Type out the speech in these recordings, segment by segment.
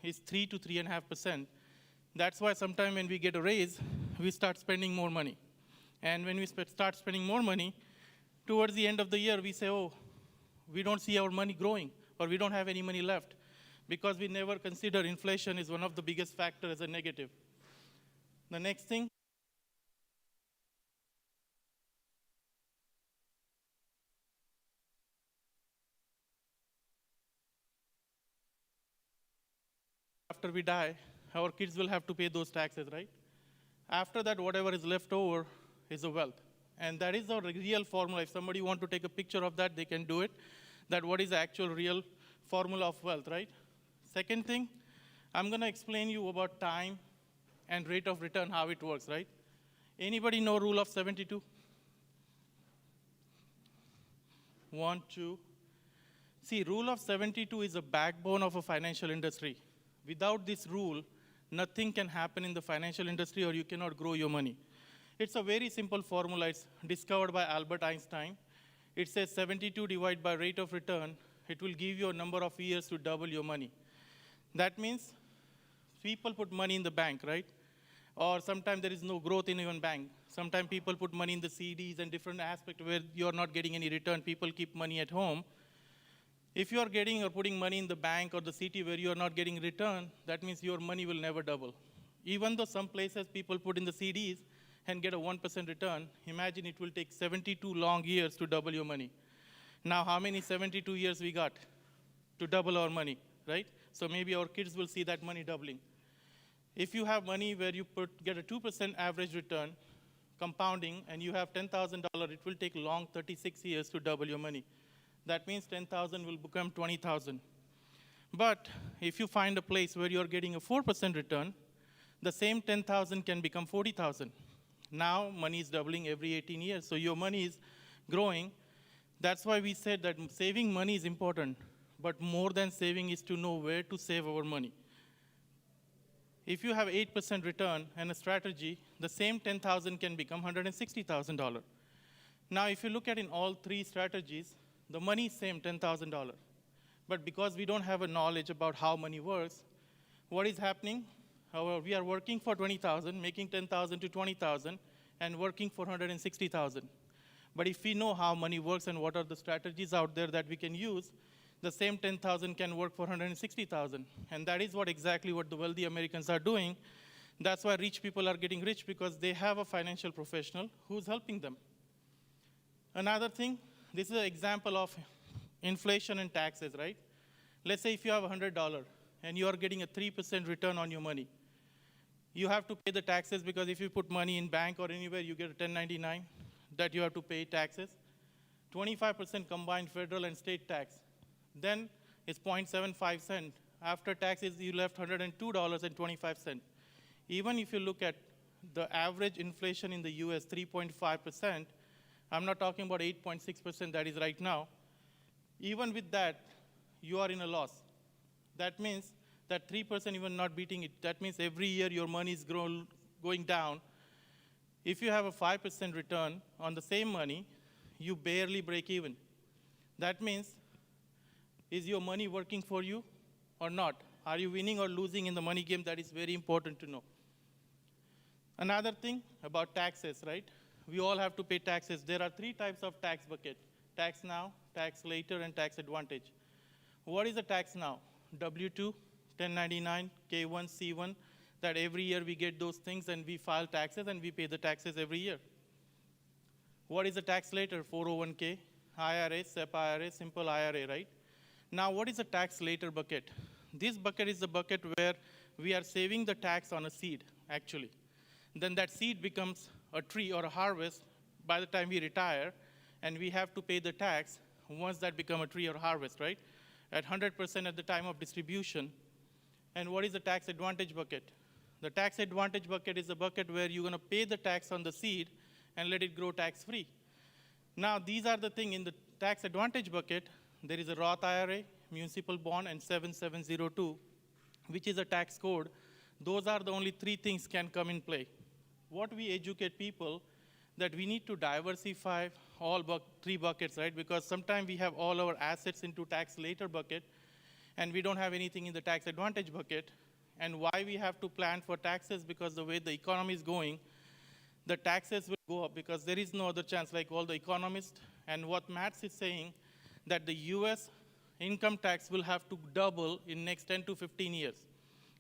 is 3 to 3.5%. That's why sometimes when we get a raise, we start spending more money. And when we start spending more money, towards the end of the year, we say, oh, we don't see our money growing, or we don't have any money left, because we never consider inflation is one of the biggest factors as a negative. The next thing, after we die, our kids will have to pay those taxes, right? After that, whatever is left over is a wealth. And that is our real formula. If somebody wants to take a picture of that, they can do it. That what is the actual real formula of wealth, right? Second thing, I'm going to explain you about time and rate of return, how it works, right? Anybody know rule of 72? 1, 2. See, rule of 72 is a backbone of a financial industry. Without this rule, nothing can happen in the financial industry, or you cannot grow your money. It's a very simple formula. It's discovered by Albert Einstein. It says 72 divided by rate of return. It will give you a number of years to double your money. That means people put money in the bank, right? Or sometimes there is no growth in even bank. Sometimes people put money in the CDs and different aspects where you're not getting any return. People keep money at home. If you are getting or putting money in the bank or the city where you are not getting return, that means your money will never double. Even though some places people put in the CDs and get a 1% return, imagine it will take 72 long years to double your money. Now, how many 72 years we got to double our money, right? So maybe our kids will see that money doubling. If you have money where you get a 2% average return, compounding, and you have $10,000, it will take long 36 years to double your money. That means 10,000 will become 20,000. But if you find a place where you're getting a 4% return, the same 10,000 can become 40,000. Now money is doubling every 18 years, so your money is growing. That's why we said that saving money is important, but more than saving is to know where to save our money. If you have 8% return and a strategy, the same 10,000 can become $160,000. Now, if you look at in all three strategies, the money is same, $10,000. But because we don't have a knowledge about how money works, what is happening? We are working for 20,000, making 10,000 to 20,000, and working for 160,000. But if we know how money works and what are the strategies out there that we can use, the same 10,000 can work for 160,000. And that is exactly what the wealthy Americans are doing. That's why rich people are getting rich, because they have a financial professional who's helping them. Another thing, this is an example of inflation and taxes, right? Let's say if you have $100 and you are getting a 3% return on your money. You have to pay the taxes, because if you put money in bank or anywhere, you get a 1099 that you have to pay taxes. 25% combined federal and state tax. Then it's 0.75 cents. After taxes, you left $102.25. Even if you look at the average inflation in the US, 3.5%, I'm not talking about 8.6% that is right now. Even with that, you are in a loss. That means that 3% even not beating it. That means every year your money is going down. If you have a 5% return on the same money, you barely break even. That means, is your money working for you or not? Are you winning or losing in the money game? That is very important to know. Another thing about taxes, right? We all have to pay taxes. There are 3 types of tax bucket: tax now, tax later, and tax advantage. What is a tax now? W-2, 1099, K-1, C-1, that every year we get those things and we file taxes and we pay the taxes every year. What is a tax later? 401k, IRA, SEP IRA, simple IRA, right? Now, what is a tax later bucket? This bucket is the bucket where we are saving the tax on a seed, actually. Then that seed becomes a tree or a harvest by the time we retire, and we have to pay the tax once that become a tree or harvest, right? At 100% at the time of distribution. And what is the tax advantage bucket? The tax advantage bucket is a bucket where you're going to pay the tax on the seed and let it grow tax-free. Now, these are the things in the tax advantage bucket. There is a Roth IRA, municipal bond, and 7702, which is a tax code. Those are the only 3 things can come in play. What we educate people, that we need to diversify all 3 buckets, right? Because sometimes we have all our assets into tax later bucket, and we don't have anything in the tax advantage bucket. And why we have to plan for taxes, because the way the economy is going, the taxes will go up because there is no other chance, like all the economists. And what Matt is saying, that the US income tax will have to double in next 10 to 15 years.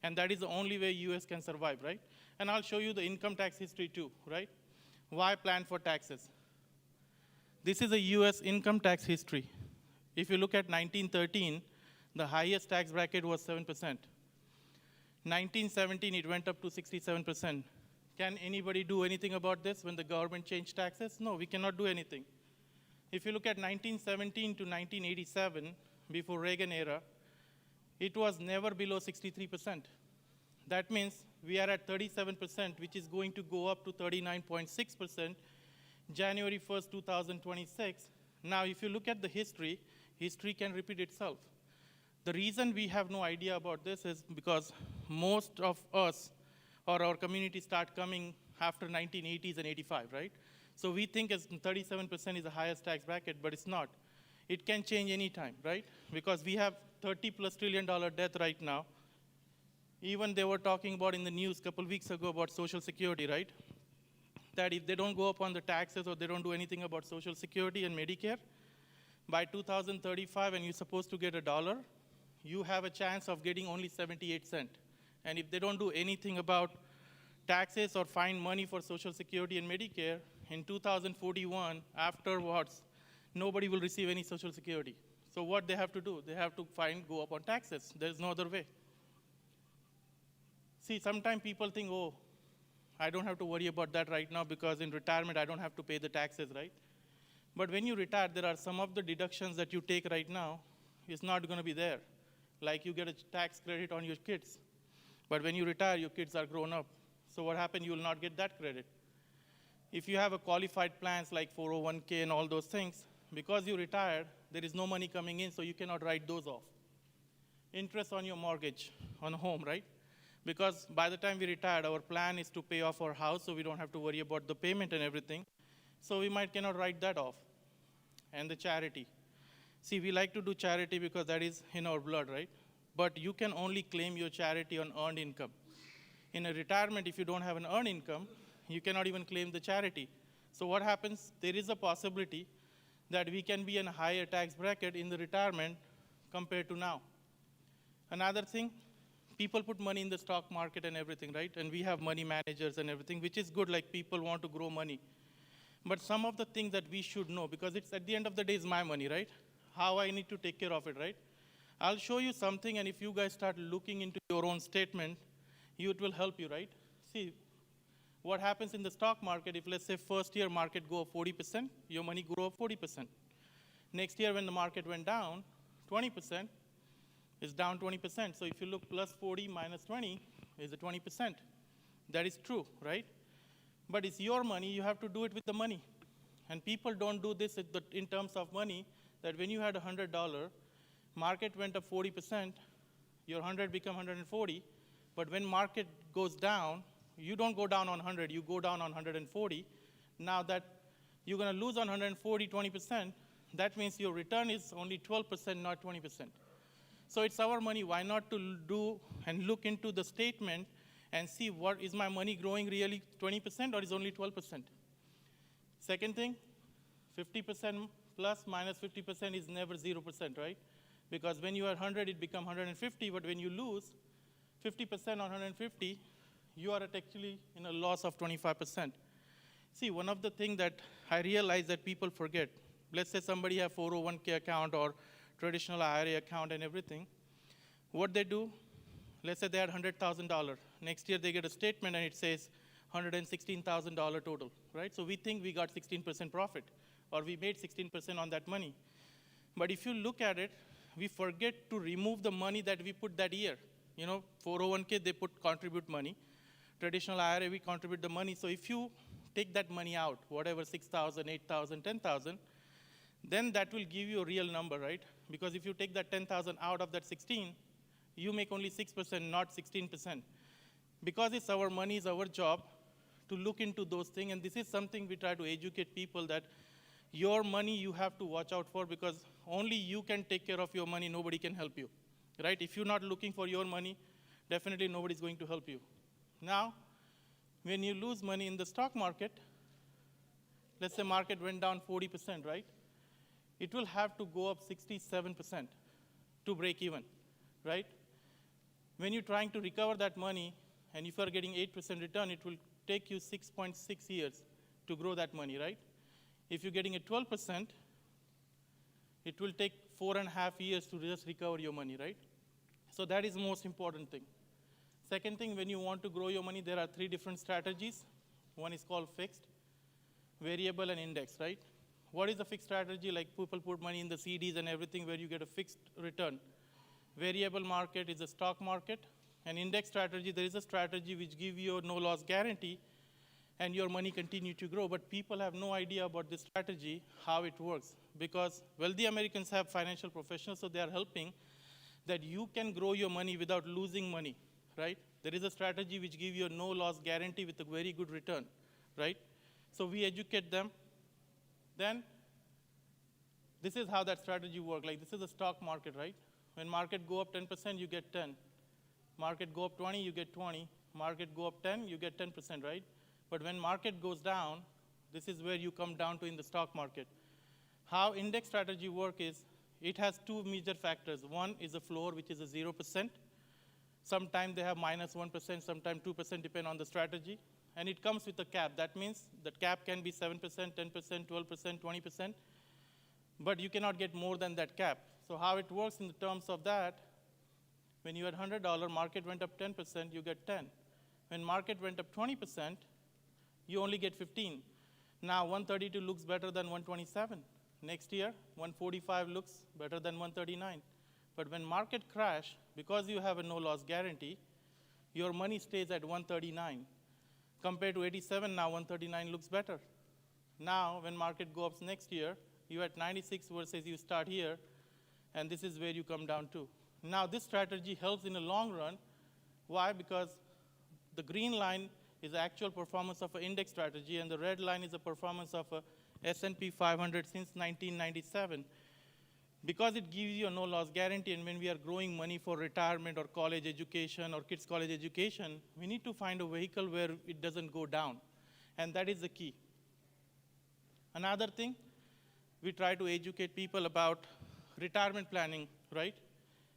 And that is the only way US can survive, right? And I'll show you the income tax history too, right? Why plan for taxes? This is a US income tax history. If you look at 1913, the highest tax bracket was 7%. 1917, it went up to 67%. Can anybody do anything about this when the government changed taxes? No, we cannot do anything. If you look at 1917 to 1987, before Reagan era, it was never below 63%. That means we are at 37%, which is going to go up to 39.6% January 1st, 2026. Now, if you look at the history can repeat itself. The reason we have no idea about this is because most of us or our community start coming after 1980s and 85, right? So we think 37% is the highest tax bracket, but it's not. It can change any time, right? Because we have $30+ trillion debt right now. Even they were talking about in the news a couple weeks ago about Social Security, right? That if they don't go up on the taxes or they don't do anything about Social Security and Medicare, by 2035, when you're supposed to get $1, you have a chance of getting only 78 cents. And if they don't do anything about taxes or find money for Social Security and Medicare, in 2041, afterwards, nobody will receive any Social Security. So what they have to do? They have to go up on taxes. There's no other way. See, sometimes people think, oh, I don't have to worry about that right now because in retirement, I don't have to pay the taxes, right? But when you retire, there are some of the deductions that you take right now is not going to be there. Like you get a tax credit on your kids. But when you retire, your kids are grown up. So what happens? You will not get that credit. If you have a qualified plans like 401k and all those things, because you retired, there is no money coming in, so you cannot write those off. Interest on your mortgage on a home, right? Because by the time we retired, our plan is to pay off our house, so we don't have to worry about the payment and everything. So we cannot write that off. And the charity. See, we like to do charity because that is in our blood, right? But you can only claim your charity on earned income. In a retirement, if you don't have an earned income, you cannot even claim the charity. So what happens? There is a possibility that we can be in a higher tax bracket in the retirement compared to now. Another thing, people put money in the stock market and everything, right? And we have money managers and everything, which is good, like people want to grow money. But some of the things that we should know, because it's at the end of the day, it's my money, right? How I need to take care of it, right? I'll show you something, and if you guys start looking into your own statement, it will help you, right? See, what happens in the stock market, if let's say first year market go up 40%, your money grow up 40%. Next year when the market went down 20%, it's down 20%. So if you look plus 40 minus 20 is a 20%. That is true, right? But it's your money, you have to do it with the money. And people don't do this in terms of money, that when you had $100, market went up 40%, your 100 become 140, but when market goes down, you don't go down on 100, you go down on 140. Now that you're going to lose on 140, 20%, that means your return is only 12%, not 20%. So it's our money. Why not to do and look into the statement and see what is my money growing really 20% or is only 12%? Second thing, 50% plus minus 50% is never 0%, right? Because when you are 100, it becomes 150, but when you lose 50% on 150, you are actually in a loss of 25%. See, one of the things that I realize that people forget, let's say somebody have 401k account or traditional IRA account and everything. What they do, let's say they had $100,000. Next year they get a statement and it says $116,000 total, right? So we think we got 16% profit, or we made 16% on that money. But if you look at it, we forget to remove the money that we put that year. 401k, they contribute money. Traditional IRA, we contribute the money. So if you take that money out, whatever, 6,000, 8,000, 10,000, then that will give you a real number, right? Because if you take that 10,000 out of that 16, you make only 6%, not 16%. Because it's our money, it's our job to look into those things. And this is something we try to educate people that your money you have to watch out for, because only you can take care of your money, nobody can help you. right? If you're not looking for your money, definitely nobody's going to help you. Now, when you lose money in the stock market, let's say market went down 40%, right? It will have to go up 67% to break even, right? When you're trying to recover that money, and if you're getting 8% return, it will take you 6.6 years to grow that money, right? If you're getting a 12%, it will take 4.5 years to just recover your money, right? So that is the most important thing. Second thing, when you want to grow your money, there are 3 different strategies. One is called fixed, variable, and index, right? What is a fixed strategy? Like people put money in the CDs and everything where you get a fixed return. Variable market is a stock market. And index strategy, there is a strategy which gives you a no-loss guarantee, and your money continue to grow. But people have no idea about this strategy, how it works. Because wealthy Americans have financial professionals, so they are helping that you can grow your money without losing money, right? There is a strategy which gives you a no-loss guarantee with a very good return, right? So we educate them. Then this is how that strategy works. Like this is a stock market, right? When market go up 10%, you get 10. Market go up 20, you get 20. Market go up 10, you get 10%, right? But when market goes down, this is where you come down to in the stock market. How index strategy work is, it has 2 major factors. One is a floor, which is a 0%. Sometimes they have minus 1%, sometimes 2%, depend on the strategy. And it comes with a cap. That means the cap can be 7%, 10%, 12%, 20%. But you cannot get more than that cap. So how it works in the terms of that, when you had $100, market went up 10%, you get 10. When market went up 20%, you only get 15. Now 132 looks better than 127. Next year, 145 looks better than 139. But when market crash, because you have a no-loss guarantee, your money stays at 139. Compared to 87, now 139 looks better. Now, when market goes up next year, you're at 96 versus you start here, and this is where you come down to. Now, this strategy helps in the long run. Why? Because the green line is the actual performance of an index strategy, and the red line is the performance of a S&P 500 since 1997. Because it gives you a no-loss guarantee, and when we are growing money for retirement or college education or kids' college education, we need to find a vehicle where it doesn't go down, and that is the key. Another thing, we try to educate people about retirement planning, right?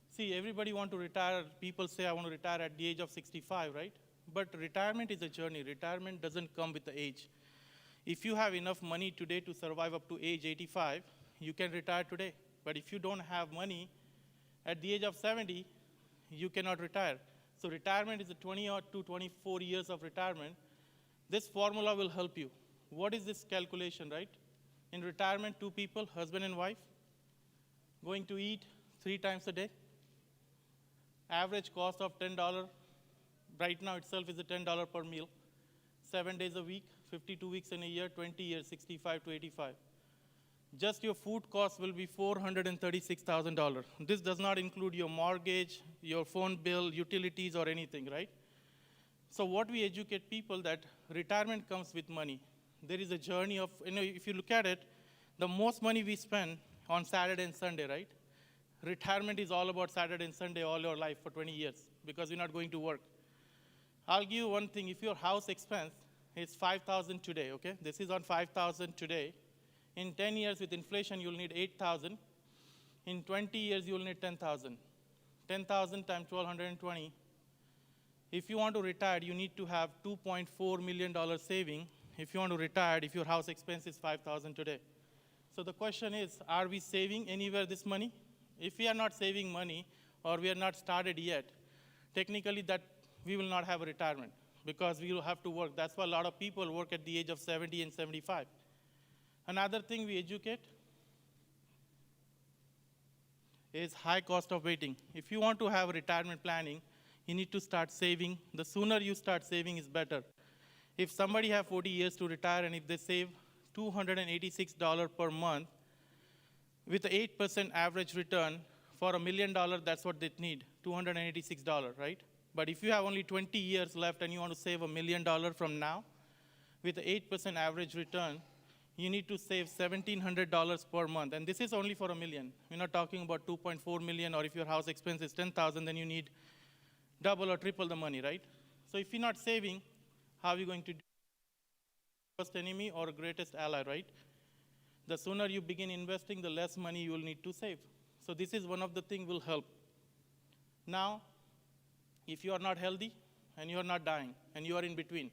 See, everybody wants to retire. People say, I want to retire at the age of 65, right? But retirement is a journey. Retirement doesn't come with the age. If you have enough money today to survive up to age 85, you can retire today. But if you don't have money, at the age of 70, you cannot retire. So retirement is a 20 or to 24 years of retirement. This formula will help you. What is this calculation, right? In retirement, 2 people, husband and wife, going to eat 3 times a day. Average cost of $10 right now itself is a $10 per meal. 7 days a week, 52 weeks in a year, 20 years, 65 to 85. Just your food cost will be $436,000. This does not include your mortgage, your phone bill, utilities, or anything, right? So what we educate people that retirement comes with money. There is a journey of, if you look at it, the most money we spend on Saturday and Sunday, right? Retirement is all about Saturday and Sunday all your life for 20 years because you're not going to work. I'll give you one thing. If your house expense is $5,000 today, okay? This is on $5,000 today. In 10 years with inflation, you'll need $8,000. In 20 years, you'll need $10,000. 10,000 times 1,220. If you want to retire, you need to have $2.4 million saving. If you want to retire, if your house expense is $5,000 today. So the question is, are we saving anywhere this money? If we are not saving money or we are not started yet, technically that we will not have a retirement because we will have to work. That's why a lot of people work at the age of 70 and 75. Another thing we educate is high cost of waiting. If you want to have retirement planning, you need to start saving. The sooner you start saving is better. If somebody have 40 years to retire and if they save $286 per month with an 8% average return for $1 million, that's what they need, $286, right? But if you have only 20 years left and you want to save $1 million from now with an 8% average return, you need to save $1,700 per month. And this is only for $1 million. We're not talking about 2.4 million, or if your house expense is 10,000, then you need double or triple the money, right? So if you're not saving, how are you going to do? Worst enemy or greatest ally, right? The sooner you begin investing, the less money you will need to save. So this is one of the things will help. Now, if you are not healthy and you are not dying and you are in between,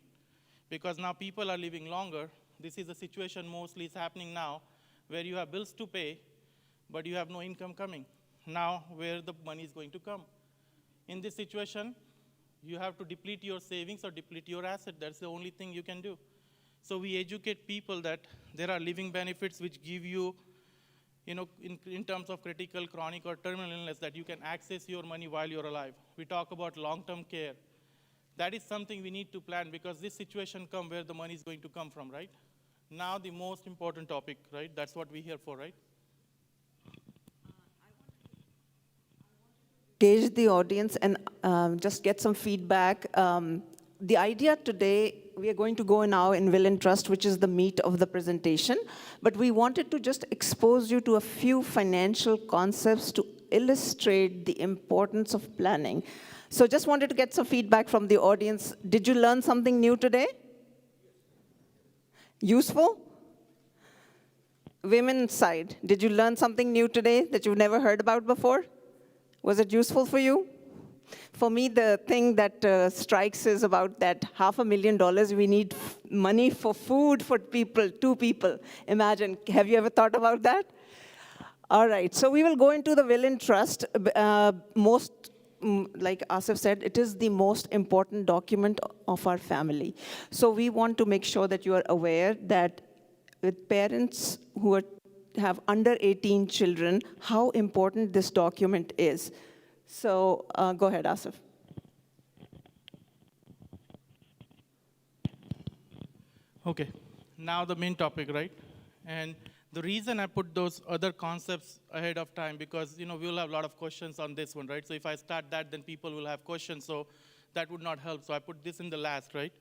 because now people are living longer, this is a situation mostly is happening now where you have bills to pay, but you have no income coming. Now, where the money is going to come? In this situation, you have to deplete your savings or deplete your asset. That's the only thing you can do. So we educate people that there are living benefits which give you, in terms of critical, chronic, or terminal illness, that you can access your money while you're alive. We talk about long-term care. That is something we need to plan, because this situation comes where the money is going to come from, right? Now the most important topic, right? That's what we're here for, right? Engage the audience and just get some feedback. The idea today, we are going to go now in will and trust, which is the meat of the presentation, but we wanted to just expose you to a few financial concepts to illustrate the importance of planning. So just wanted to get some feedback from the audience. Did you learn something new today? Useful? Women's side, did you learn something new today that you've never heard about before? Was it useful for you? For me, the thing that strikes is about that $500,000 we need money for food for people, 2 people. Imagine, have you ever thought about that? All right, so we will go into the will and trust. Like Asif said, it is the most important document of our family. So we want to make sure that you are aware that with parents who have under 18 children, how important this document is. So go ahead, Asif. Okay, now the main topic, right? And the reason I put those other concepts ahead of time, because we will have a lot of questions on this one, right? So if I start that, then people will have questions, so that would not help. So I put this in the last, right?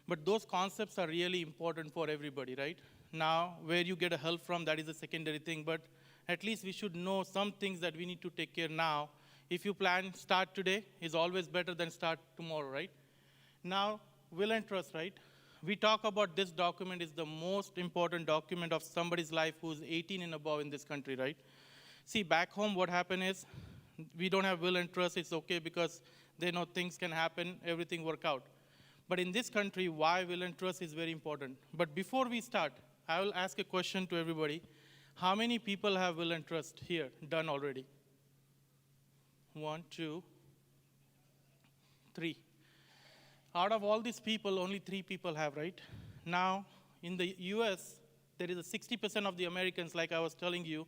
But those concepts are really important for everybody, right? Now, where you get a help from, that is a secondary thing, but at least we should know some things that we need to take care now. If you plan start today, is always better than start tomorrow, right? Now, will and trust, right? We talk about this document is the most important document of somebody's life who's 18 and above in this country, right? See, back home, what happened is we don't have will and trust. It's okay because they know things can happen, everything work out. But in this country, why will and trust is very important. But before we start, I will ask a question to everybody. How many people have will and trust here done already? 1, 2, 3. Out of all these people, only 3 people have, right? Now, in the US, there is a 60% of the Americans, like I was telling you,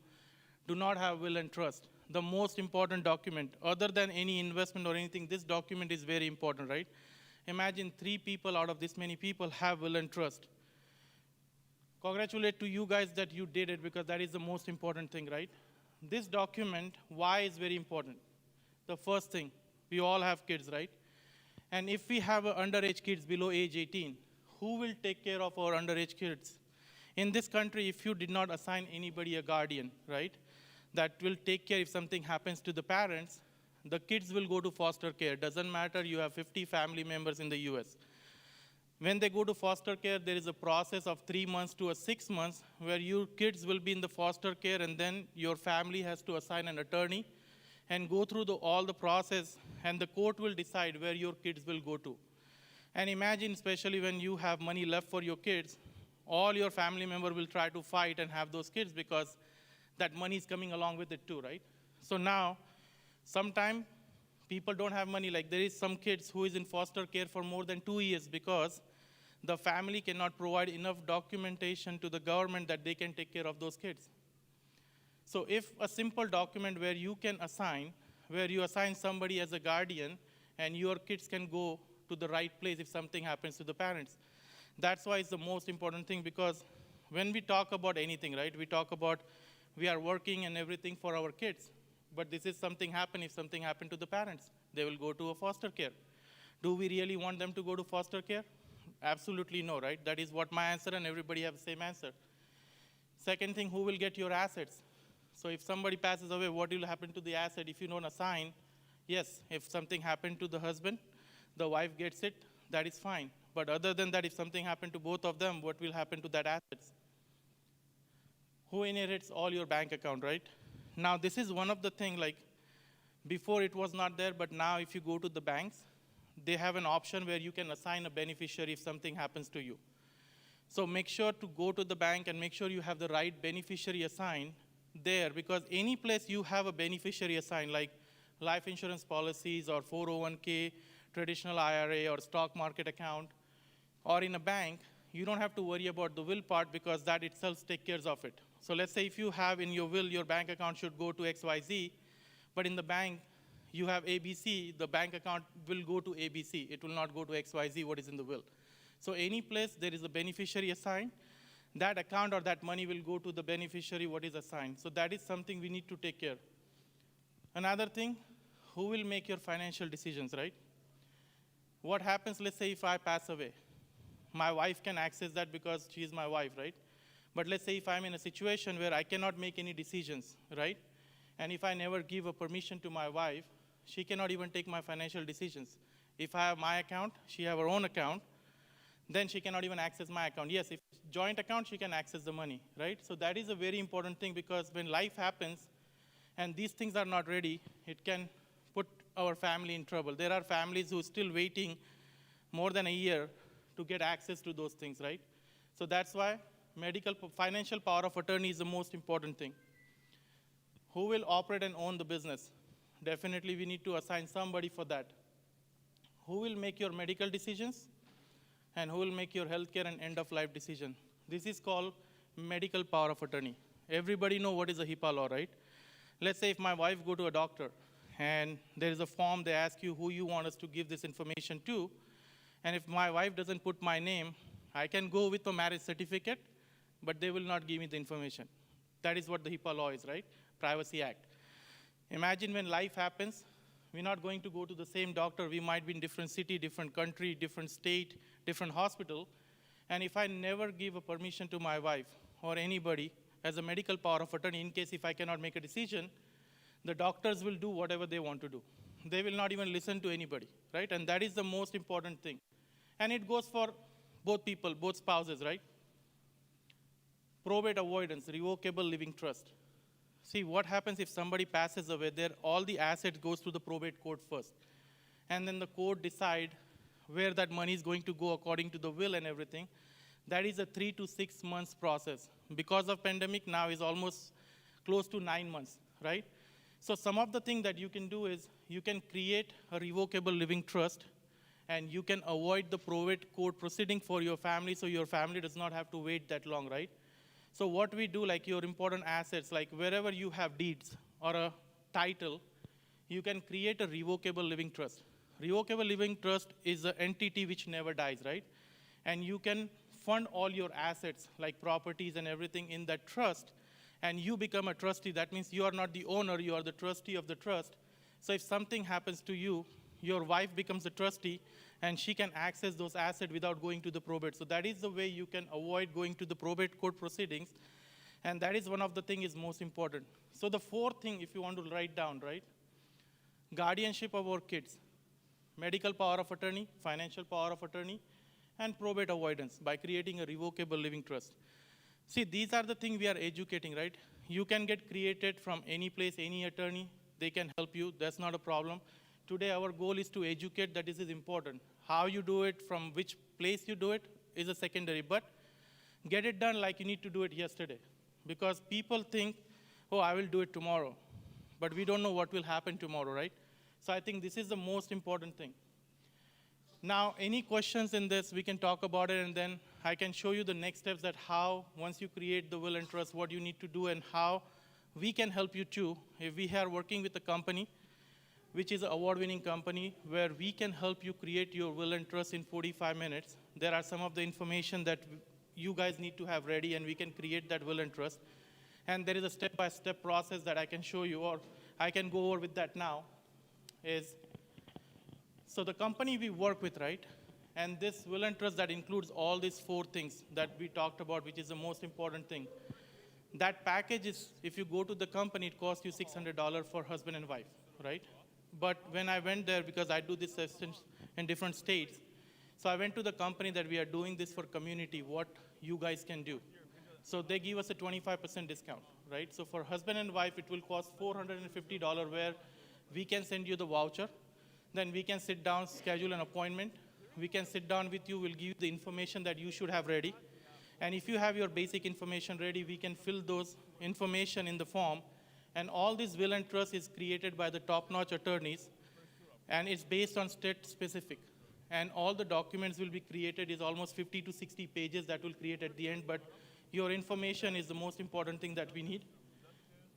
do not have will and trust. The most important document, other than any investment or anything, this document is very important, right? Imagine 3 people out of this many people have will and trust. Congratulate to you guys that you did it, because that is the most important thing, right? This document, why is very important? The first thing, we all have kids, right? And if we have underage kids below age 18, who will take care of our underage kids? In this country, if you did not assign anybody a guardian, right, that will take care if something happens to the parents, the kids will go to foster care. Doesn't matter, you have 50 family members in the US. When they go to foster care, there is a process of 3 months to 6 months where your kids will be in the foster care, and then your family has to assign an attorney and go through all the process, and the court will decide where your kids will go to. And imagine, especially when you have money left for your kids, all your family members will try to fight and have those kids because that money is coming along with it too, right? So now, sometimes people don't have money. Like there is some kids who is in foster care for more than 2 years because the family cannot provide enough documentation to the government that they can take care of those kids. So if a simple document where you can assign, where you assign somebody as a guardian and your kids can go to the right place if something happens to the parents. That's why it's the most important thing, because when we talk about anything, right, we talk about we are working and everything for our kids, but this is something happen if something happened to the parents. They will go to a foster care. Do we really want them to go to foster care? Absolutely no, right? That is what my answer, and everybody have the same answer. Second thing, who will get your assets? So if somebody passes away, what will happen to the asset if you don't assign? Yes, if something happened to the husband, the wife gets it, that is fine. But other than that, if something happened to both of them, what will happen to that assets? Who inherits all your bank account, right? Now, this is one of the things, like, before it was not there, but now if you go to the banks, they have an option where you can assign a beneficiary if something happens to you. So make sure to go to the bank and make sure you have the right beneficiary assigned there, because any place you have a beneficiary assigned, like life insurance policies or 401k, traditional IRA or stock market account, or in a bank, you don't have to worry about the will part because that itself takes care of it. So let's say if you have in your will, your bank account should go to XYZ, but in the bank, you have ABC, the bank account will go to ABC. It will not go to XYZ, what is in the will. So any place there is a beneficiary assigned, that account or that money will go to the beneficiary what is assigned. So that is something we need to take care. Another thing, who will make your financial decisions, right? What happens, let's say if I pass away? My wife can access that because she is my wife, right? But let's say if I'm in a situation where I cannot make any decisions, right? And if I never give a permission to my wife, she cannot even take my financial decisions. If I have my account, she have her own account, then she cannot even access my account. Yes, if joint account, she can access the money, right? So that is a very important thing, because when life happens and these things are not ready, it can put our family in trouble. There are families who are still waiting more than a year to get access to those things, right? So that's why financial power of attorney is the most important thing. Who will operate and own the business? Definitely we need to assign somebody for that. Who will make your medical decisions? And who will make your healthcare and end-of-life decision? This is called medical power of attorney. Everybody know what is a HIPAA law, right? Let's say if my wife go to a doctor, and there is a form, they ask you who you want us to give this information to, and if my wife doesn't put my name, I can go with a marriage certificate, but they will not give me the information. That is what the HIPAA law is, right? Privacy Act. Imagine when life happens, we're not going to go to the same doctor. We might be in different city, different country, different state, different hospital. And if I never give a permission to my wife or anybody as a medical power of attorney, in case if I cannot make a decision, the doctors will do whatever they want to do. They will not even listen to anybody, right? And that is the most important thing. And it goes for both people, both spouses, right? Probate avoidance, revocable living trust. See, what happens if somebody passes away, all the assets goes to the probate court first. And then the court decide where that money is going to go according to the will and everything. That is a 3 to 6 months process. Because of pandemic, now is almost close to 9 months, right? So some of the things that you can do is you can create a revocable living trust, and you can avoid the probate court proceeding for your family, so your family does not have to wait that long, right? So what we do, like your important assets, like wherever you have deeds or a title, you can create a revocable living trust. Revocable living trust is an entity which never dies, right? And you can fund all your assets, like properties and everything in that trust, and you become a trustee. That means you are not the owner, you are the trustee of the trust. So if something happens to you, your wife becomes a trustee, and she can access those assets without going to the probate. So that is the way you can avoid going to the probate court proceedings, and that is one of the things is most important. So the fourth thing, if you want to write down, right? Guardianship of our kids, medical power of attorney, financial power of attorney, and probate avoidance by creating a revocable living trust. See, these are the things we are educating, right? You can get created from any place, any attorney. They can help you. That's not a problem. Today, our goal is to educate that this is important. How you do it, from which place you do it, is a secondary. But get it done like you need to do it yesterday. Because people think, oh, I will do it tomorrow. But we don't know what will happen tomorrow, right? So I think this is the most important thing. Now, any questions in this, we can talk about it, and then I can show you the next steps that how, once you create the will and trust, what you need to do and how we can help you too. If we are working with a company, which is an award-winning company, where we can help you create your will and trust in 45 minutes. There are some of the information that you guys need to have ready, and we can create that will and trust. And there is a step-by-step process that I can show you, or I can go over with that now, so the company we work with, right? And this will and trust that includes all these 4 things that we talked about, which is the most important thing. That package is, if you go to the company, it costs you $600 for husband and wife, right? But when I went there, because I do this sessions in different states, so I went to the company that we are doing this for community, what you guys can do. So they give us a 25% discount, right? So for husband and wife, it will cost $450 where we can send you the voucher. Then we can sit down, schedule an appointment. We can sit down with you, we'll give you the information that you should have ready. And if you have your basic information ready, we can fill those information in the form. And all this will and trust is created by the top-notch attorneys, and it's based on state specific. And all the documents will be created is almost 50 to 60 pages that will create at the end, but your information is the most important thing that we need.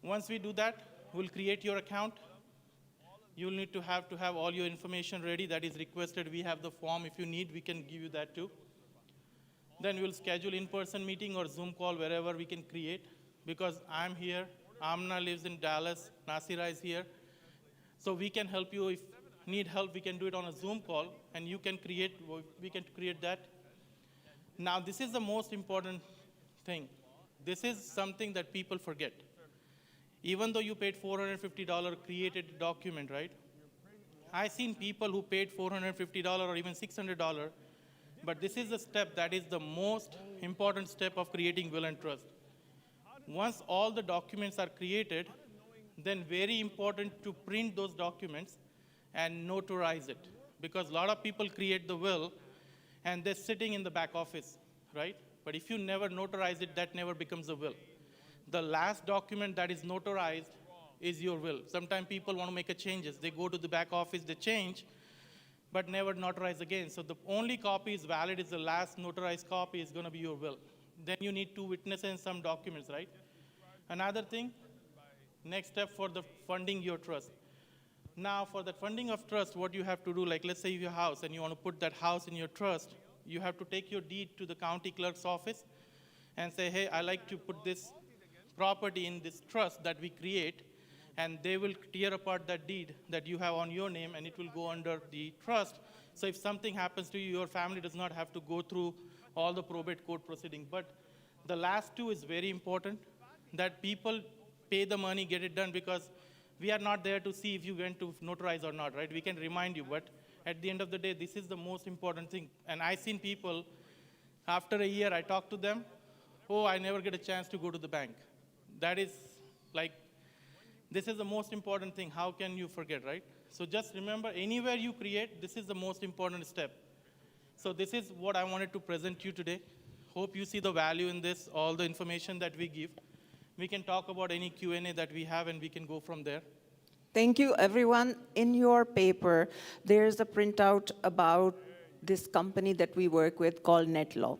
Once we do that, we'll create your account. You'll need to have all your information ready that is requested. We have the form. If you need, we can give you that too. Then we'll schedule in-person meeting or Zoom call wherever we can create, because I'm here, Amna lives in Dallas, Nasira is here. So we can help you. If need help, we can do it on a Zoom call, and we can create that. Now, this is the most important thing. This is something that people forget. Even though you paid $450, created a document, right? I've seen people who paid $450 or even $600, but this is the step that is the most important step of creating will and trust. Once all the documents are created, then very important to print those documents and notarize it. Because a lot of people create the will and they're sitting in the back office, right? But if you never notarize it, that never becomes a will. The last document that is notarized is your will. Sometimes people want to make a changes. They go to the back office, they change, but never notarize again. So the only copy is valid is the last notarized copy is going to be your will. Then you need 2 witnesses and some documents, right? Another thing, next step for the funding your trust. Now, for the funding of trust, what you have to do, like let's say you have a house and you want to put that house in your trust, you have to take your deed to the county clerk's office and say, hey, I like to put this property in this trust that we create, and they will tear apart that deed that you have on your name, and it will go under the trust. So if something happens to you, your family does not have to go through all the probate court proceeding. But the last 2 is very important, that people pay the money, get it done, because we are not there to see if you went to notarize or not, right? We can remind you, but at the end of the day, this is the most important thing. And I've seen people, after a year, I talk to them, oh, I never get a chance to go to the bank. That is like, this is the most important thing. How can you forget, right? So just remember, anywhere you create, this is the most important step. So this is what I wanted to present to you today. Hope you see the value in this, all the information that we give. We can talk about any Q&A that we have, and we can go from there. Thank you, everyone. In your paper, there's a printout about this company that we work with called NetLaw.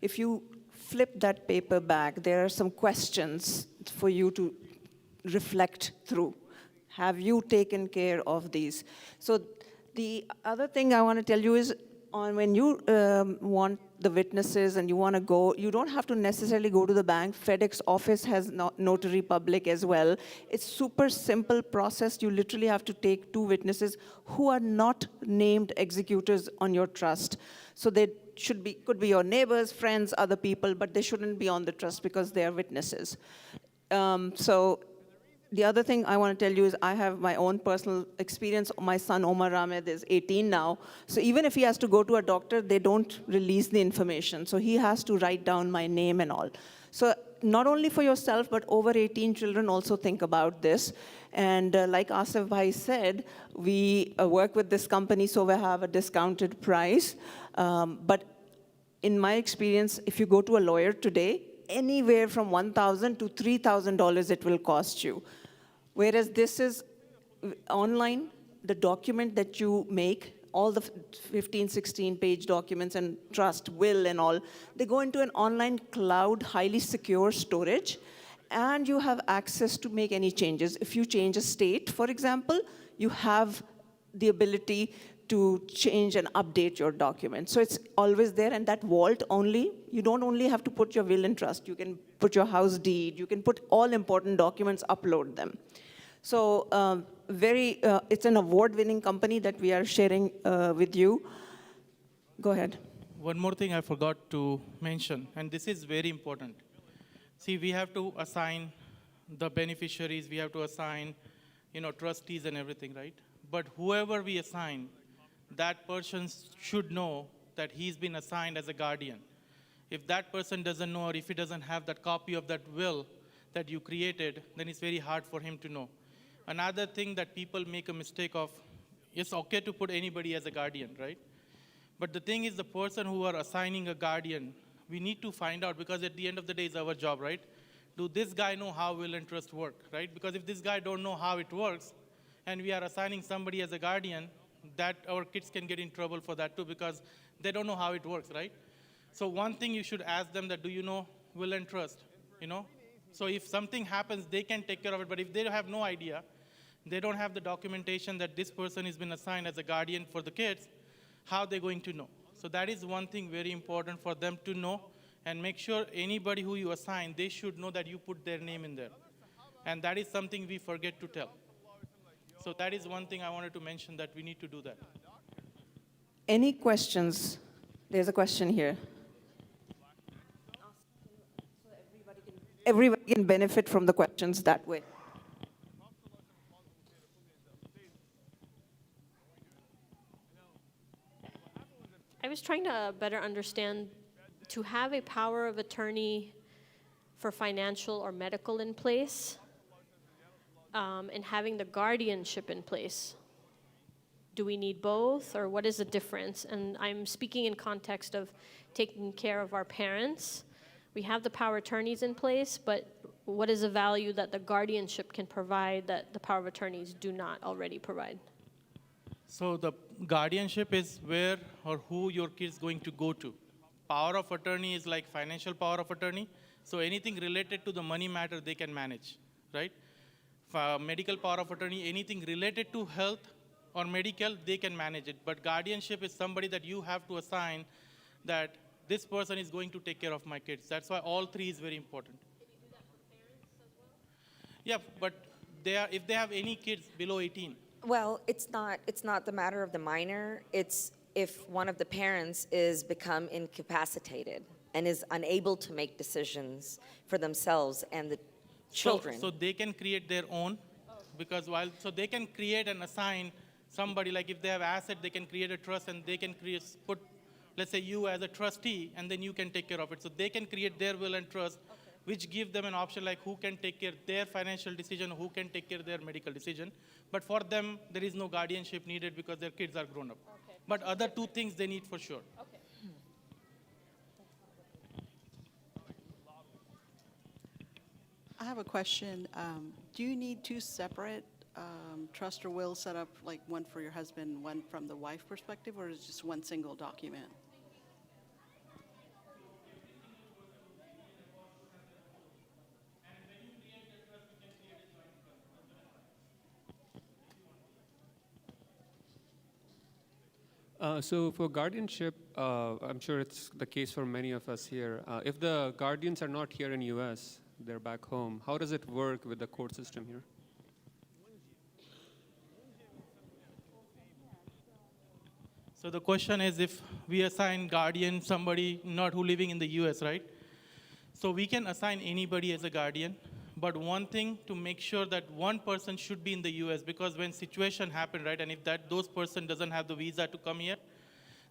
If you flip that paper back, there are some questions for you to reflect through. Have you taken care of these? So the other thing I want to tell you is, when you want the witnesses and you want to go, you don't have to necessarily go to the bank. FedEx office has notary public as well. It's super simple process. You literally have to take 2 witnesses who are not named executors on your trust. So they could be your neighbors, friends, other people, but they shouldn't be on the trust because they are witnesses. So the other thing I want to tell you is I have my own personal experience. My son, Omar Ahmed, is 18 now. So even if he has to go to a doctor, they don't release the information. So he has to write down my name and all. So not only for yourself, but over 18 children also think about this. And like Asif Bhai said, we work with this company, so we have a discounted price. But in my experience, if you go to a lawyer today, anywhere from $1,000 to $3,000 it will cost you. Whereas this is online, the document that you make, all the 15, 16-page documents and trust, will and all, they go into an online cloud, highly secure storage, and you have access to make any changes. If you change a state, for example, you have the ability to change and update your document. So it's always there, and that vault only, you don't only have to put your will and trust, you can put your house deed, you can put all important documents, upload them. So it's an award-winning company that we are sharing with you. Go ahead. One more thing I forgot to mention, and this is very important. See, we have to assign the beneficiaries, we have to assign, trustees and everything, right? But whoever we assign, that person should know that he's been assigned as a guardian. If that person doesn't know, or if he doesn't have that copy of that will that you created, then it's very hard for him to know. Another thing that people make a mistake of, it's okay to put anybody as a guardian, right? But the thing is, the person who are assigning a guardian, we need to find out, because at the end of the day, it's our job, right? Do this guy know how will and trust work, right? Because if this guy don't know how it works, and we are assigning somebody as a guardian, that our kids can get in trouble for that too, because they don't know how it works, right? So one thing you should ask them, that do you know will and trust, So if something happens, they can take care of it. But if they have no idea, they don't have the documentation that this person has been assigned as a guardian for the kids, how are they going to know? So that is one thing very important for them to know, and make sure anybody who you assign, they should know that you put their name in there. And that is something we forget to tell. So that is one thing I wanted to mention, that we need to do that. Any questions? There's a question here. Everybody can benefit from the questions that way. I was trying to better understand, to have a power of attorney for financial or medical in place, and having the guardianship in place. Do we need both, or what is the difference? And I'm speaking in context of taking care of our parents. We have the power attorneys in place, but what is the value that the guardianship can provide that the power of attorneys do not already provide? So the guardianship is where or who your kid is going to go to. Power of attorney is like financial power of attorney. So anything related to the money matter, they can manage, right? For medical power of attorney, anything related to health or medical, they can manage it. But guardianship is somebody that you have to assign, that this person is going to take care of my kids. That's why all three is very important. Can you do that for parents as well? Yeah, but if they have any kids below 18. Well, it's not the matter of the minor. It's if one of the parents is become incapacitated and is unable to make decisions for themselves and the children. So they can create their own, because so they can create and assign somebody, like if they have asset, they can create a trust, and they can put, let's say, you as a trustee, and then you can take care of it. So they can create their will and trust, which give them an option like who can take care of their financial decision, who can take care of their medical decision. But for them, there is no guardianship needed because their kids are grown up. Okay. But other two things they need for sure. Okay. I have a question. Do you need two separate trust or will set up, like one for your husband, one from the wife perspective, or is it just one single document? So for guardianship, I'm sure it's the case for many of us here. If the guardians are not here in US, they're back home, how does it work with the court system here? So the question is, if we assign guardian somebody not who living in the US, right? So we can assign anybody as a guardian, but one thing to make sure that one person should be in the US, because when situation happen, right, and if those person doesn't have the visa to come here,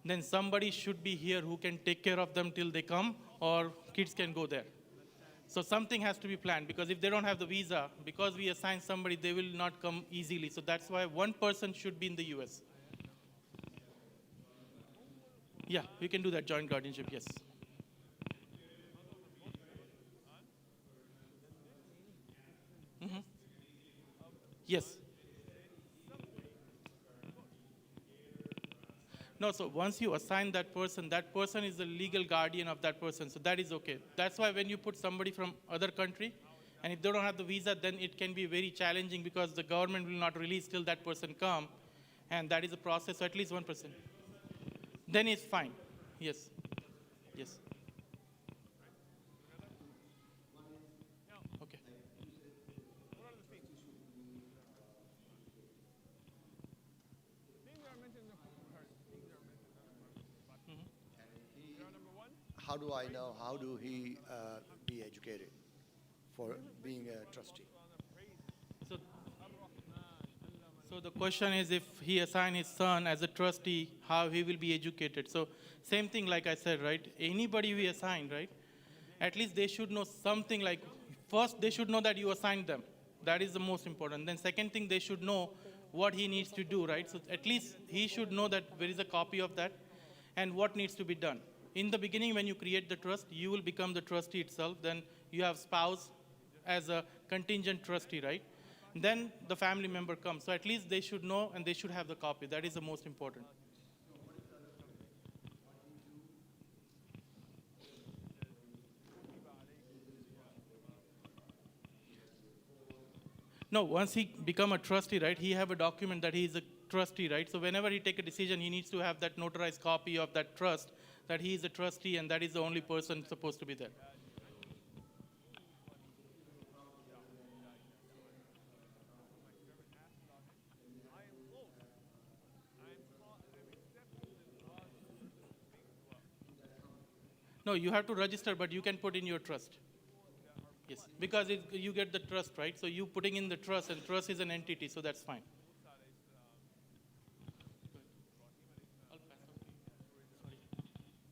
then somebody should be here who can take care of them till they come, or kids can go there. So something has to be planned, because if they don't have the visa, because we assign somebody, they will not come easily. So that's why one person should be in the US. Yeah, we can do that joint guardianship, yes. Mm-hmm. Yes. No, so once you assign that person is the legal guardian of that person, so that is okay. That's why when you put somebody from other country, and if they don't have the visa, then it can be very challenging, because the government will not release till that person come, and that is a process, so at least one person. Then it's fine, yes, yes. Okay. How do I know? How do he be educated? for being a trustee. So, so the question is, if he assign his son as a trustee, how he will be educated? So same thing like I said, right? Anybody we assign, right? At least they should know something like, first they should know that you assigned them. That is the most important. Then second thing, they should know what he needs to do, right? So at least he should know that there is a copy of that and what needs to be done. In the beginning, when you create the trust, you will become the trustee itself. Then you have spouse as a contingent trustee, right? Then the family member comes. So at least they should know and they should have the copy. That is the most important. No, once he become a trustee, right, he have a document that he is a trustee, right? So whenever he take a decision, he needs to have that notarized copy of that trust, that he is a trustee and that is the only person supposed to be there. No, you have to register, but you can put in your trust. Yes, because you get the trust, right? So you putting in the trust, and trust is an entity, so that's fine.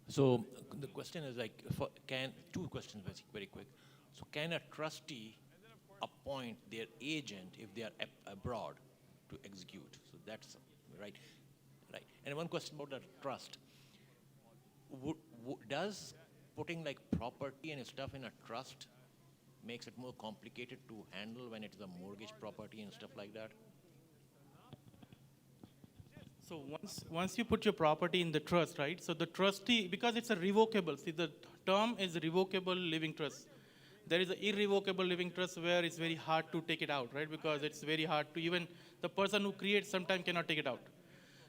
So the question is like, two questions very quick. So can a trustee appoint their agent if they are abroad to execute? So that's right. Right. And one question about the trust. Does putting like property and stuff in a trust makes it more complicated to handle when it is a mortgage property and stuff like that? So once you put your property in the trust, right? So the trustee, because it's a revocable, see the term is revocable living trust. There is an irrevocable living trust where it's very hard to take it out, right? Because it's very hard to, even the person who creates sometimes cannot take it out.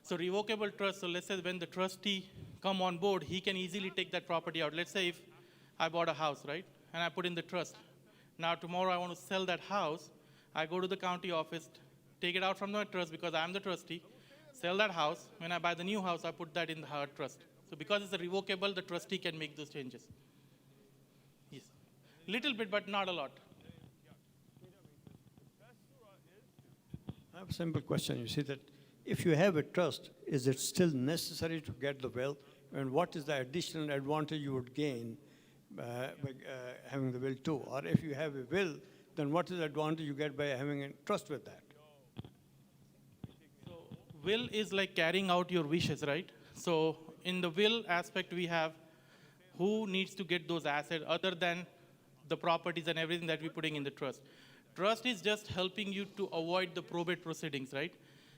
So revocable trust, so let's say when the trustee come on board, he can easily take that property out. Let's say if I bought a house, right? And I put in the trust. Now tomorrow I want to sell that house. I go to the county office, take it out from the trust because I'm the trustee, sell that house. When I buy the new house, I put that in the trust. So because it's a revocable, the trustee can make those changes. Yes. Little bit, but not a lot. I have a simple question. You see that if you have a trust, is it still necessary to get the will? And what is the additional advantage you would gain by having the will too? Or if you have a will, then what is the advantage you get by having a trust with that? So will is like carrying out your wishes, right? So in the will aspect, we have who needs to get those assets other than the properties and everything that we're putting in the trust. Trust is just helping you to avoid the probate proceedings, right?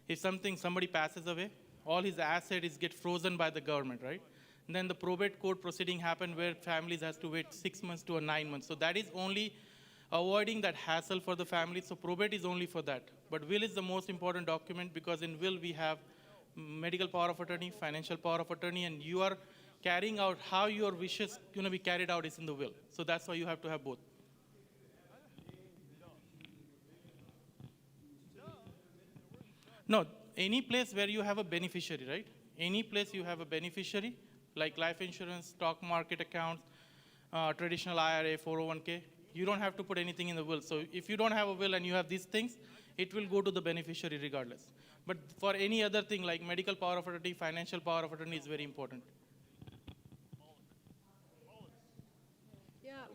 If somebody passes away, all his assets get frozen by the government, right? And then the probate court proceeding happen where families has to wait 6 months to 9 months. So that is only avoiding that hassle for the family. So probate is only for that. But will is the most important document because in will we have medical power of attorney, financial power of attorney, and you are carrying out how your wishes going to be carried out is in the will. So that's why you have to have both. No, any place where you have a beneficiary, right? Any place you have a beneficiary, like life insurance, stock market accounts, traditional IRA, 401k, you don't have to put anything in the will. So if you don't have a will and you have these things, it will go to the beneficiary regardless. But for any other thing like medical power of attorney, financial power of attorney is very important. Yeah,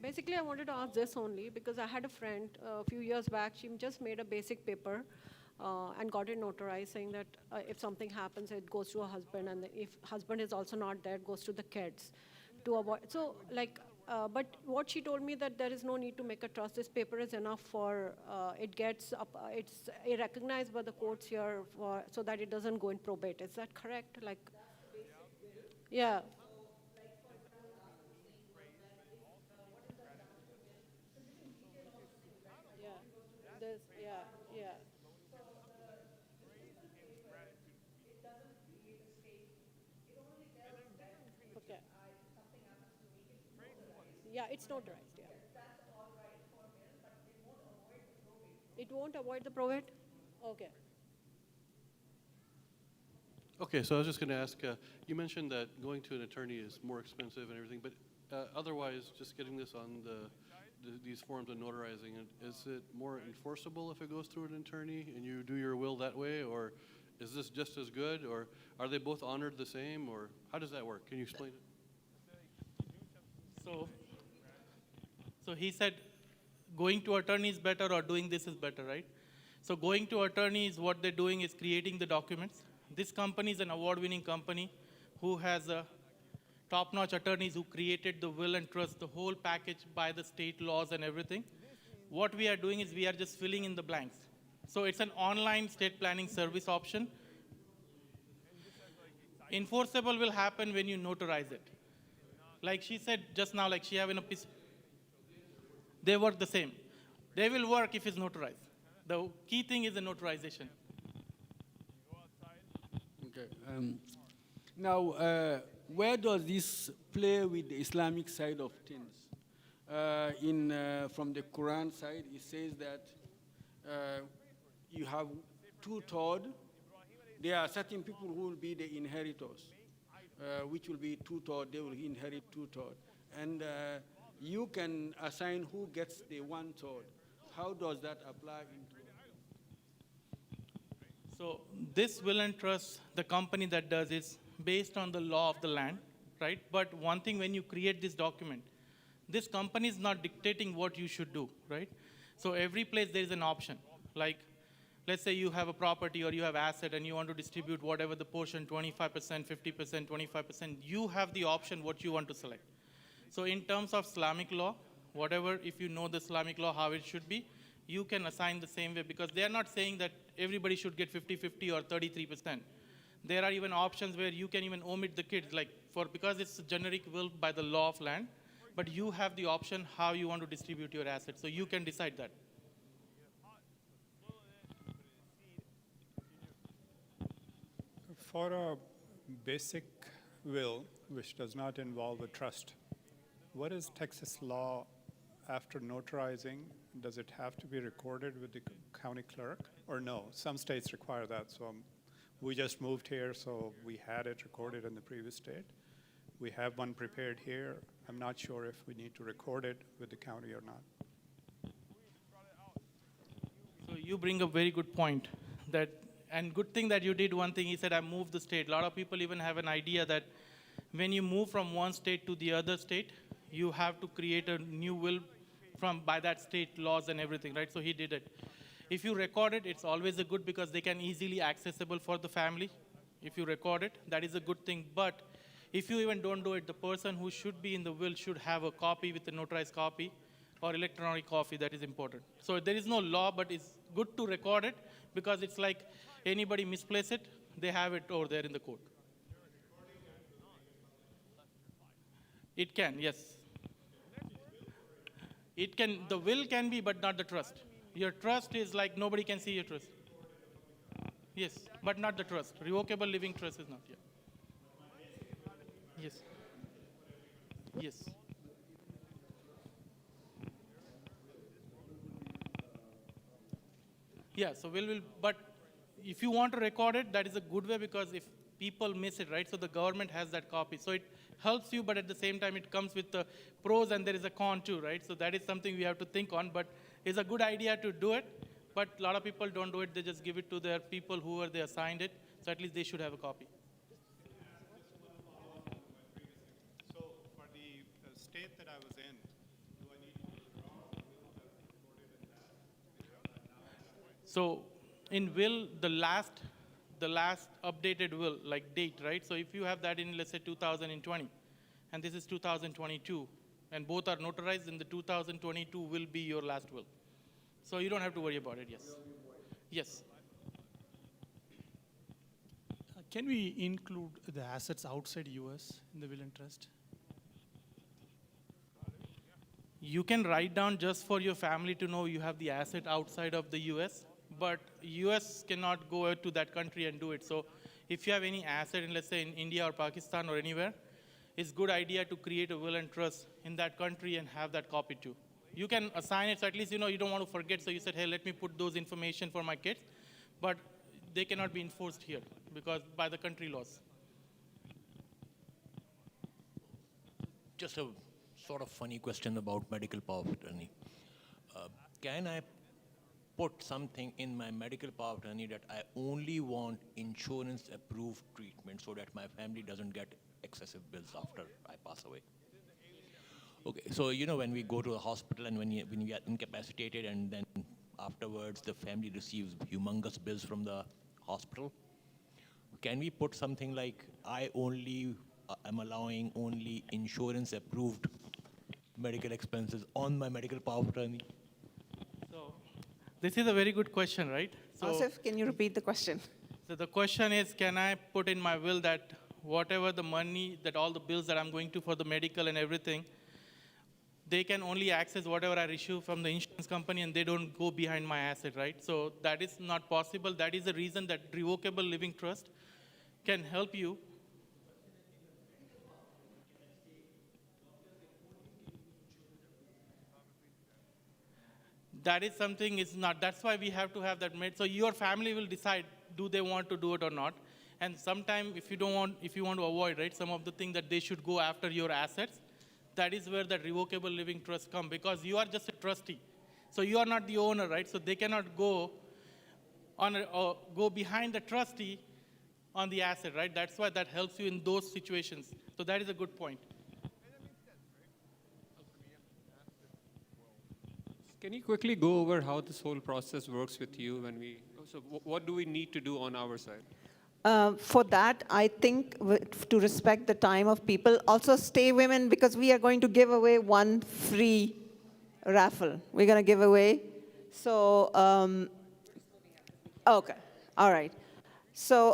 basically I wanted to ask this only because I had a friend a few years back, she just made a basic paper and got it notarized saying that if something happens, it goes to her husband, and if husband is also not there, it goes to the kids to avoid. So like, but what she told me that there is no need to make a trust. This paper is enough for, it gets up, it's recognized by the courts here so that it doesn't go in probate. Is that correct? Like, yeah. Yeah. Okay. Yeah, it's notarized, yeah. It won't avoid the probate? Okay. Okay, so I was just going to ask, you mentioned that going to an attorney is more expensive and everything, but otherwise, just getting this on these forms and notarizing it, is it more enforceable if it goes through an attorney and you do your will that way, or is this just as good, or are they both honored the same, or how does that work? Can you explain it? So he said going to attorney is better or doing this is better, right? So going to attorney is what they're doing is creating the documents. This company is an award-winning company who has top-notch attorneys who created the will and trust, the whole package by the state laws and everything. What we are doing is we are just filling in the blanks. So it's an online state planning service option. Enforceable will happen when you notarize it. Like she said just now, like she have in a piece, they work the same. They will work if it's notarized. The key thing is the notarization. Okay. Now, where does this play with the Islamic side of things? From the Quran side, it says that you have two-thirds. There are certain people who will be the inheritors, which will be two-thirds. They will inherit two-thirds. And you can assign who gets the one-third. How does that apply into? So this will and trust, the company that does is based on the law of the land, right? But one thing, when you create this document, this company is not dictating what you should do, right? So every place there is an option. Like, let's say you have a property or you have asset and you want to distribute whatever the portion, 25%, 50%, 25%, you have the option what you want to select. So in terms of Islamic law, whatever, if you know the Islamic law, how it should be, you can assign the same way, because they are not saying that everybody should get 50-50 or 33%. There are even options where you can even omit the kids, like because it's a generic will by the law of land, but you have the option how you want to distribute your assets. So you can decide that. For a basic will, which does not involve a trust, what is Texas law after notarizing? Does it have to be recorded with the county clerk, or no? Some states require that, so we just moved here, so we had it recorded in the previous state. We have one prepared here. I'm not sure if we need to record it with the county or not. So you bring a very good point. And good thing that you did one thing, he said, I moved the state. A lot of people even have an idea that when you move from one state to the other state, you have to create a new will by that state laws and everything, right? So he did it. If you record it, it's always a good, because they can easily accessible for the family. If you record it, that is a good thing. But if you even don't do it, the person who should be in the will should have a copy with a notarized copy or electronic copy. That is important. So there is no law, but it's good to record it, because it's like anybody misplace it, they have it over there in the court. It can, yes. It can, the will can be, but not the trust. Your trust is like nobody can see your trust. Yes, but not the trust. Revocable living trust is not, yeah. Yes. Yes. Yeah, so but if you want to record it, that is a good way, because if people miss it, right? So the government has that copy. So it helps you, but at the same time, it comes with the pros and there is a con too, right? So that is something we have to think on, but it's a good idea to do it. But a lot of people don't do it. They just give it to their people who they assigned it. So at least they should have a copy. So for the state that I was in, do I need to withdraw the will that was recorded in that? So in will, the last updated will, like date, right? So if you have that in, let's say, 2020, and this is 2022, and both are notarized, then the 2022 will be your last will. So you don't have to worry about it, yes. Yes. Can we include the assets outside US in the will and trust? You can write down just for your family to know you have the asset outside of the US, but US cannot go to that country and do it. So if you have any asset in, let's say, in India or Pakistan or anywhere, it's a good idea to create a will and trust in that country and have that copy too. You can assign it, so at least you don't want to forget, so you said, hey, let me put those information for my kids, but they cannot be enforced here because by the country laws. Just a sort of funny question about medical power of attorney. Can I put something in my medical power of attorney that I only want insurance-approved treatment so that my family doesn't get excessive bills after I pass away? Okay, so when we go to a hospital and when we are incapacitated and then afterwards the family receives humongous bills from the hospital, can we put something like I only am allowing only insurance-approved medical expenses on my medical power of attorney? So this is a very good question, right? So, Asif, can you repeat the question? so the question is, can I put in my will that whatever the money, that all the bills that I'm going to for the medical and everything, they can only access whatever I issue from the insurance company and they don't go behind my asset, right? So that is not possible. That is the reason that revocable living trust can help you. That is something is not, that's why we have to have that made. So your family will decide, do they want to do it or not? And sometime if you want to avoid, right, some of the things that they should go after your assets, that is where that revocable living trust come, because you are just a trustee. So you are not the owner, right? So they cannot go go behind the trustee on the asset, right? That's why that helps you in those situations. So that is a good point. Can you quickly go over how this whole process works with you when so what do we need to do on our side? For that, I think to respect the time of people, also stay women, because we are going to give away one free raffle. We're going to give away. So, okay, all right. So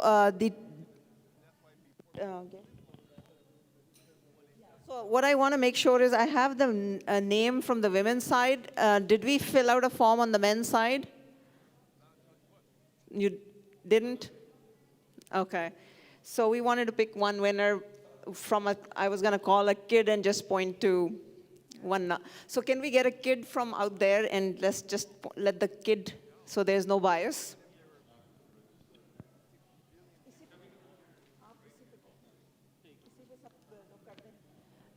so what I want to make sure is I have the name from the women's side. Did we fill out a form on the men's side? You didn't? Okay. So we wanted to pick one winner from I was going to call a kid and just point to one. So can we get a kid from out there and let's just let the kid, so there's no bias?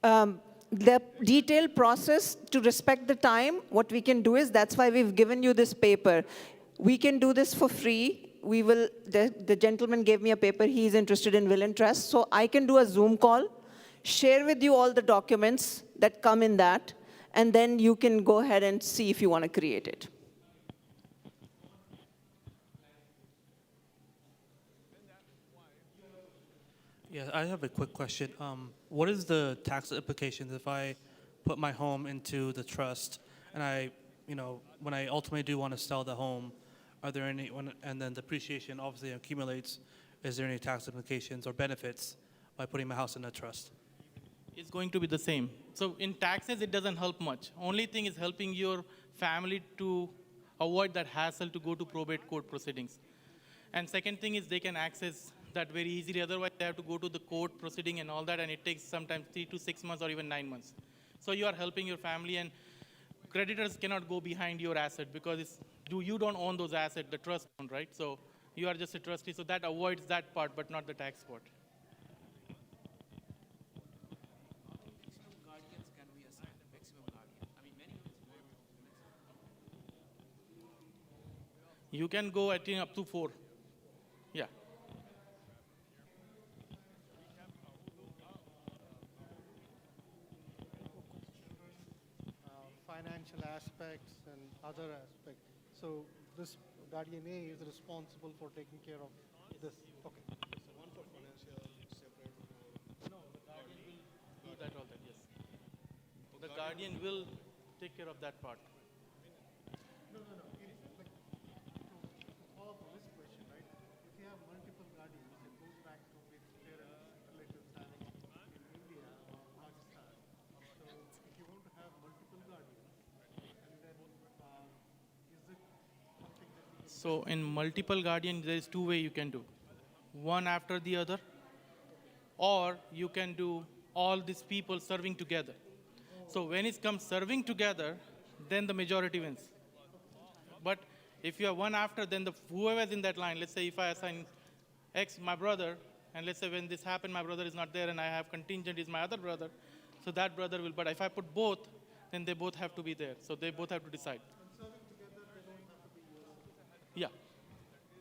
The detailed process, to respect the time, what we can do is, that's why we've given you this paper. We can do this for free. We will, the gentleman gave me a paper, he's interested in will and trust. So I can do a Zoom call, share with you all the documents that come in that, and then you can go ahead and see if you want to create it. Yeah, I have a quick question. What is the tax implications if I put my home into the trust and when I ultimately do want to sell the home, are there any, and then depreciation obviously accumulates, is there any tax implications or benefits by putting my house in a trust? It's going to be the same. So in taxes, it doesn't help much. Only thing is helping your family to avoid that hassle to go to probate court proceedings. And second thing is they can access that very easily. Otherwise, they have to go to the court proceeding and all that, and it takes sometimes 3 to 6 months or even 9 months. So you are helping your family, and creditors cannot go behind your asset because you don't own those assets, the trust own, right? So you are just a trustee, so that avoids that part, but not the tax part. You can go at up to 4. Yeah. Financial aspects and other aspects. So this guardian A is responsible for taking care of this. Okay. So one for financial, separate. No, the guardian will do that all that. Yes. The guardian will take care of that part. No. To follow up on this question, right? If you have multiple guardians, it goes back to which parents, relatives having in India or Pakistan. So if you want to have multiple guardians, and then is it something that you can... So in multiple guardian, there is 2 ways you can do. One after the other, or you can do all these people serving together. So when it comes serving together, then the majority wins. But if you are one after, then whoever is in that line, let's say if I assign X, my brother, and let's say when this happened, my brother is not there and I have contingent is my other brother, So that brother will, but if I put both, then they both have to be there. So they both have to decide. Yeah.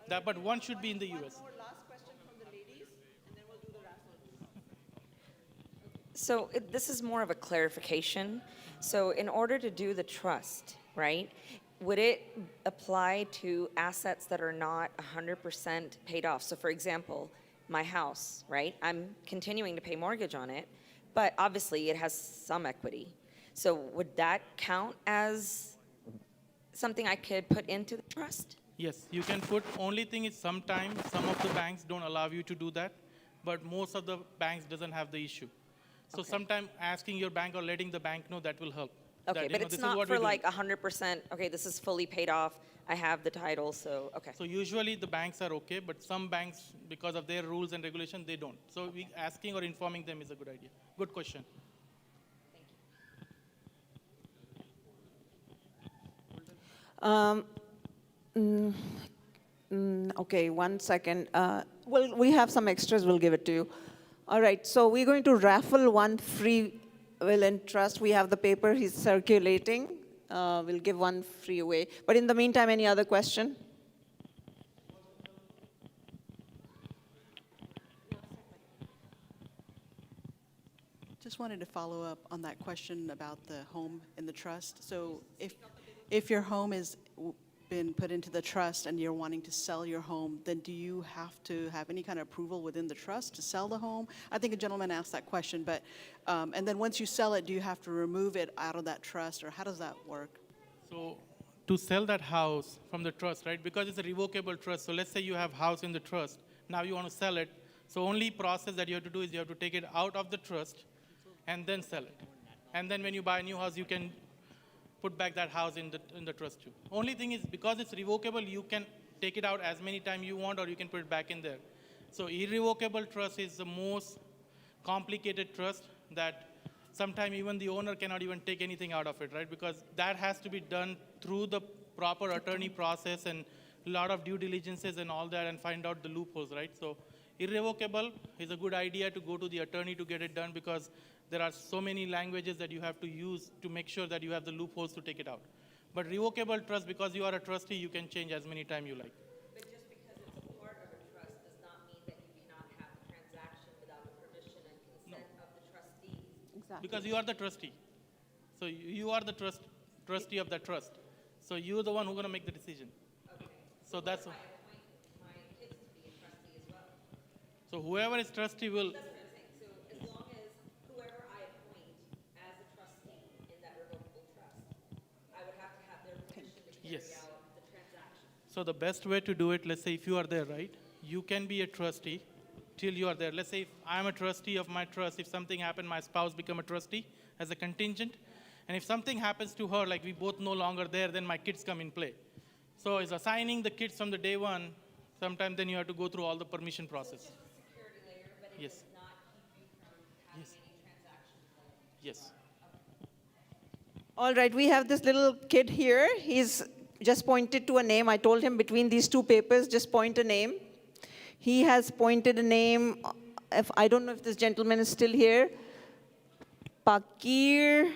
That, but one should be in the US. Last question from the ladies, and then we'll do the raffle. So this is more of a clarification. So in order to do the trust, right, would it apply to assets that are not 100% paid off? So for example, my house, right, I'm continuing to pay mortgage on it, but obviously it has some equity. So would that count as something I could put into the trust? Yes, you can put, only thing is sometimes some of the banks don't allow you to do that, but most of the banks doesn't have the issue. So Okay. sometimes asking your bank or letting the bank know, that will help. Okay, That, you but know, it's this is not what for we do. like 100%, okay, this is fully paid off, I have the title, so, okay. So usually the banks are okay, but some banks, because of their rules and regulations, they don't. So asking or informing them is a good idea. Good question. Okay, 1 second. Well, we have some extras, we'll give it to you. All right, so we're going to raffle one free will and trust. We have the paper, he's circulating. We'll give one free away. But in the meantime, any other question? Just wanted to follow up on that question about the home in the trust. So if your home has been put into the trust and you're wanting to sell your home, then do you have to have any kind of approval within the trust to sell the home? I think a gentleman asked that question, but, and then once you sell it, do you have to remove it out of that trust, or how does that work? So to sell that house from the trust, right, because it's a revocable trust, so let's say you have house in the trust, now you want to sell it, so only process that you have to do is you have to take it out of the trust and then sell it. And then when you buy a new house, you can put back that house in the trust too. Only thing is, because it's revocable, you can take it out as many times you want, or you can put it back in there. So irrevocable trust is the most complicated trust that sometimes even the owner cannot even take anything out of it, right? Because that has to be done through the proper attorney process and a lot of due diligences and all that, and find out the loopholes, right? So irrevocable is a good idea to go to the attorney to get it done, because there are so many languages that you have to use to make sure that you have the loopholes to take it out. But revocable trust, because you are a trustee, you can change as many times you like. But just because it's part of a trust does not mean that you cannot have a transaction without the permission and consent of the trustees. Exactly. Because you are the trustee. So you are the trustee of that trust. So you're the one who's going to make the decision. Okay. So that's, I appoint my kids to be a trustee as well. so whoever is trustee will, That's what I'm saying. So as long as whoever I appoint as a trustee in that revocable trust, I would have to have their permission to carry Yes. out the transaction. so the best way to do it, let's say if you are there, right, you can be a trustee till you are there. Let's say if I'm a trustee of my trust, if something happened, my spouse become a trustee as a contingent. And if something happens to her, like we both no longer there, then my kids come in play. So it's assigning the kids from the day one, sometimes then you have to go through all the permission process. Security layer, but it Yes. does not keep you from having Yes. any transactions. Yes. All right, we have this little kid here. He's just pointed to a name. I told him between these two papers, just point a name. He has pointed a name. If I don't know if this gentleman is still here. Pakir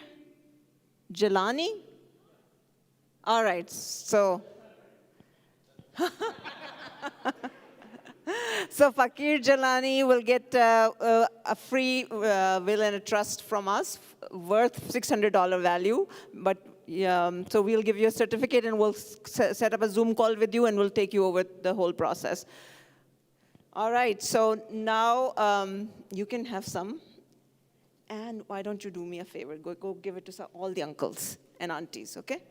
Jalani? All right, so. So Fakir Jalani will get a free will and a trust from us worth $600 value. But so we'll give you a certificate and we'll set up a Zoom call with you and we'll take you over the whole process. All right, so now you can have some. And why don't you do me a favor? Go give it to all the uncles and aunties, okay?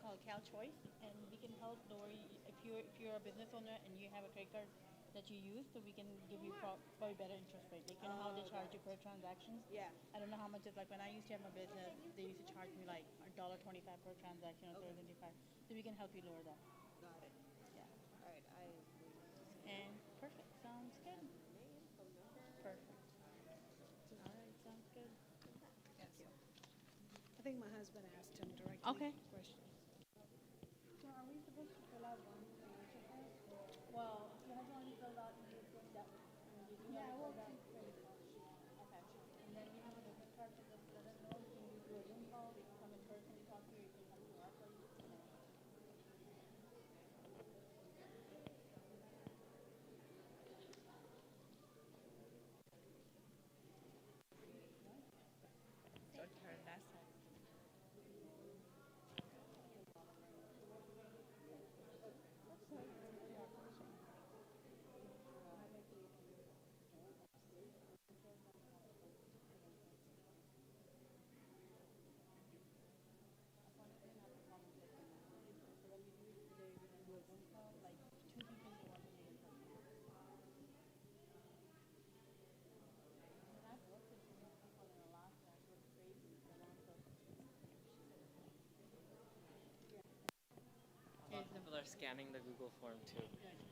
called Cal Choice, and we can help lower if you're a business owner and you have a credit card that you use, so we can give you probably better interest rate. Like, you know how they charge you per transactions? Yeah. I don't know how much it's like. When I used to have my business, they used to charge me like $1.25 per transaction or $1.25. So we can help you lower that. Got it. Yeah. All right, And perfect. Sounds good. Perfect. All right. Sounds good. thank you. I think my husband asked him directly. Okay. Question. So are we supposed to fill out one financial first? Well, if you have already filled out, you need to that. Yeah, we'll keep credit card. Okay. And then we have a business card, so just let us know. We can do a Zoom call. We can come in person and talk to you. You can come to our place. Your turn, that's it. A lot of people are scanning the Google form too.